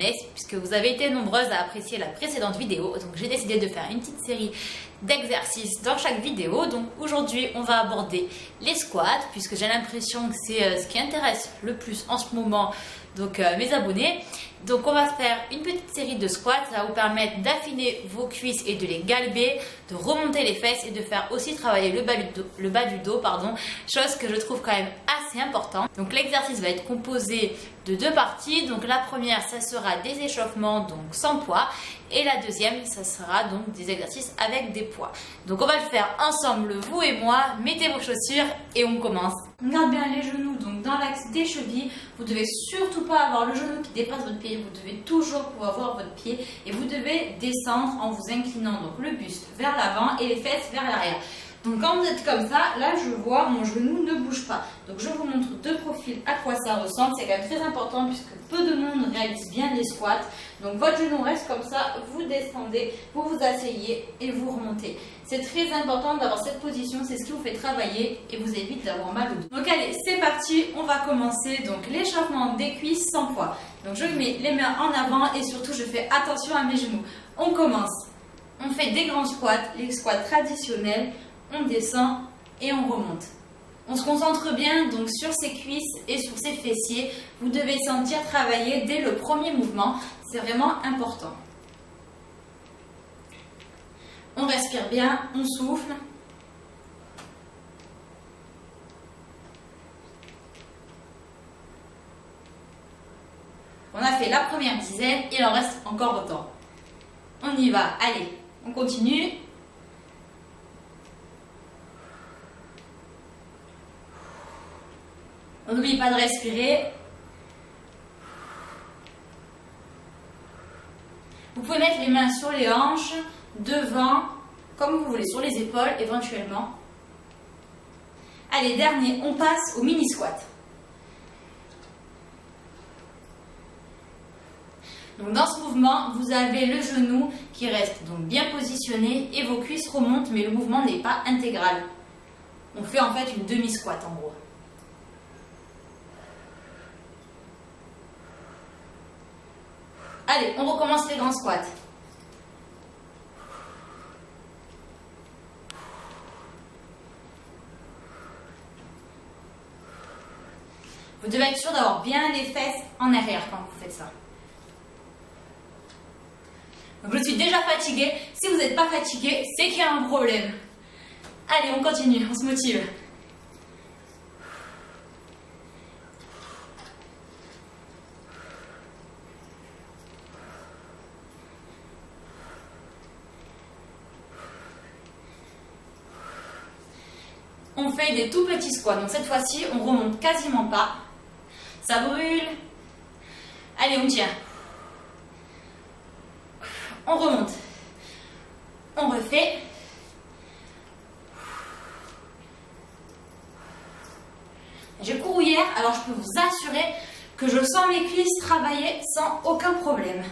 fitness puisque vous avez été nombreuses à apprécier la précédente vidéo. Donc j'ai décidé de faire une petite série d'exercices dans chaque vidéo. Donc aujourd'hui on va aborder les squats puisque j'ai l'impression que c'est ce qui intéresse le plus en ce moment donc mes abonnés. Donc on va faire une petite série de squats, ça va vous permettre d'affiner vos cuisses et de les galber, de remonter les fesses et de faire aussi travailler le bas du dos, chose que je trouve quand même assez important. Donc l'exercice va être composé de deux parties. Donc la première, ça sera des échauffements donc sans poids, et la deuxième, ça sera donc des exercices avec des poids. Donc on va le faire ensemble, vous et moi. Mettez vos chaussures et on commence. On garde bien les genoux donc dans l'axe des chevilles. Vous devez surtout pas avoir le genou qui dépasse votre pied. Vous devez toujours pouvoir voir votre pied et vous devez descendre en vous inclinant donc le buste vers l'avant et les fesses vers l'arrière. Donc quand vous êtes comme ça, là je vois mon genou ne bouge pas. Donc je vous montre de profil à quoi ça ressemble. C'est quand même très important puisque peu de monde réalise bien les squats. Donc votre genou reste comme ça, vous descendez, vous vous asseyez et vous remontez. C'est très important d'avoir cette position, c'est ce qui vous fait travailler et vous évite d'avoir mal au dos. Donc allez, c'est parti, on va commencer donc l'échauffement des cuisses sans poids. Donc je mets les mains en avant et surtout je fais attention à mes genoux. On commence. On fait des grands squats, les squats traditionnels. On descend et on remonte. On se concentre bien donc sur ses cuisses et sur ses fessiers. Vous devez sentir travailler dès le premier mouvement. C'est vraiment important. On respire bien, on souffle. On a fait la première dizaine, il en reste encore autant. On y va, allez, on continue. On n'oublie pas de respirer. Vous pouvez mettre les mains sur les hanches, devant, comme vous voulez, sur les épaules éventuellement. Allez, dernier, on passe au mini squat. Donc dans ce mouvement, vous avez le genou qui reste donc bien positionné et vos cuisses remontent, mais le mouvement n'est pas intégral. On fait en fait une demi-squat en gros. Allez, on recommence les grands squats. Vous devez être sûr d'avoir bien les fesses en arrière quand vous faites ça. Donc je suis déjà fatiguée. Si vous n'êtes pas fatigué, c'est qu'il y a un problème. Allez, on continue, on se motive. On fait des tout petits squats. Donc cette fois-ci, on remonte quasiment pas. Ça brûle. Allez, on tient. On remonte. On refait. J'ai couru hier, alors je peux vous assurer que je sens mes cuisses travailler sans aucun problème.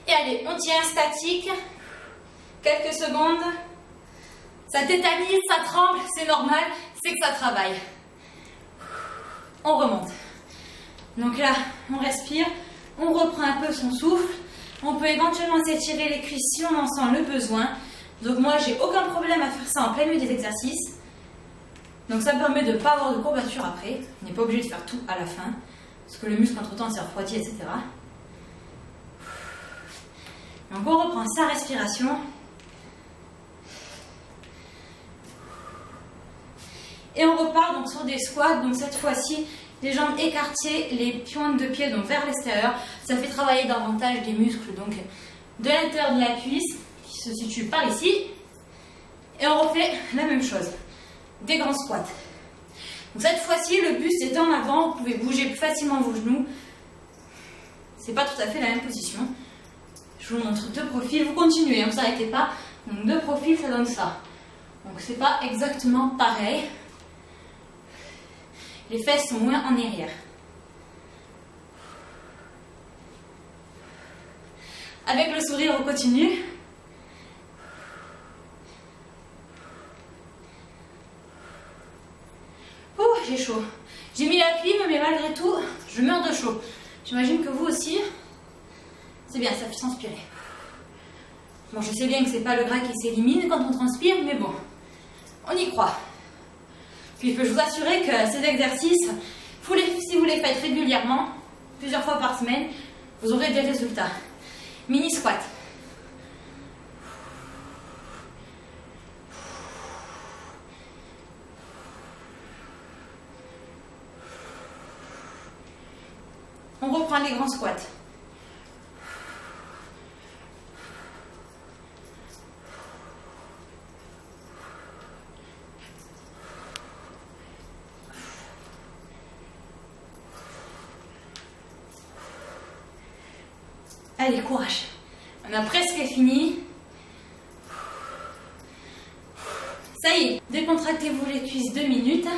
Et allez, on tient statique, quelques secondes, ça tétanise, ça tremble, c'est normal, c'est que ça travaille. On remonte. Donc là, on respire, on reprend un peu son souffle, on peut éventuellement s'étirer les cuisses si on en sent le besoin. Donc moi, j'ai aucun problème à faire ça en plein milieu des exercices. Donc ça permet de ne pas avoir de courbature après, on n'est pas obligé de faire tout à la fin, parce que le muscle entre-temps s'est refroidi, etc. Donc on reprend sa respiration. Et on repart donc sur des squats. Donc cette fois-ci, les jambes écartées, les pointes de pied donc vers l'extérieur. Ça fait travailler davantage des muscles donc de l'intérieur de la cuisse qui se situe par ici. Et on refait la même chose. Des grands squats. Donc cette fois-ci, le buste est en avant. Vous pouvez bouger plus facilement vos genoux. C'est pas tout à fait la même position. Je vous montre de profil, vous continuez, ne vous arrêtez pas. Donc de profil, ça donne ça. Donc c'est pas exactement pareil. Les fesses sont moins en arrière. Avec le sourire, on continue. Ouh, j'ai chaud. J'ai mis la clim, mais malgré tout, je meurs de chaud. J'imagine que vous aussi. C'est bien, ça fait transpirer. Bon, je sais bien que c'est pas le gras qui s'élimine quand on transpire, mais bon, on y croit. Puis je peux vous assurer que ces exercices, si vous les faites régulièrement, plusieurs fois par semaine, vous aurez des résultats. Mini squat. On reprend les grands squats. Allez, courage. On a presque fini. Ça y est, décontractez-vous les cuisses 2 minutes.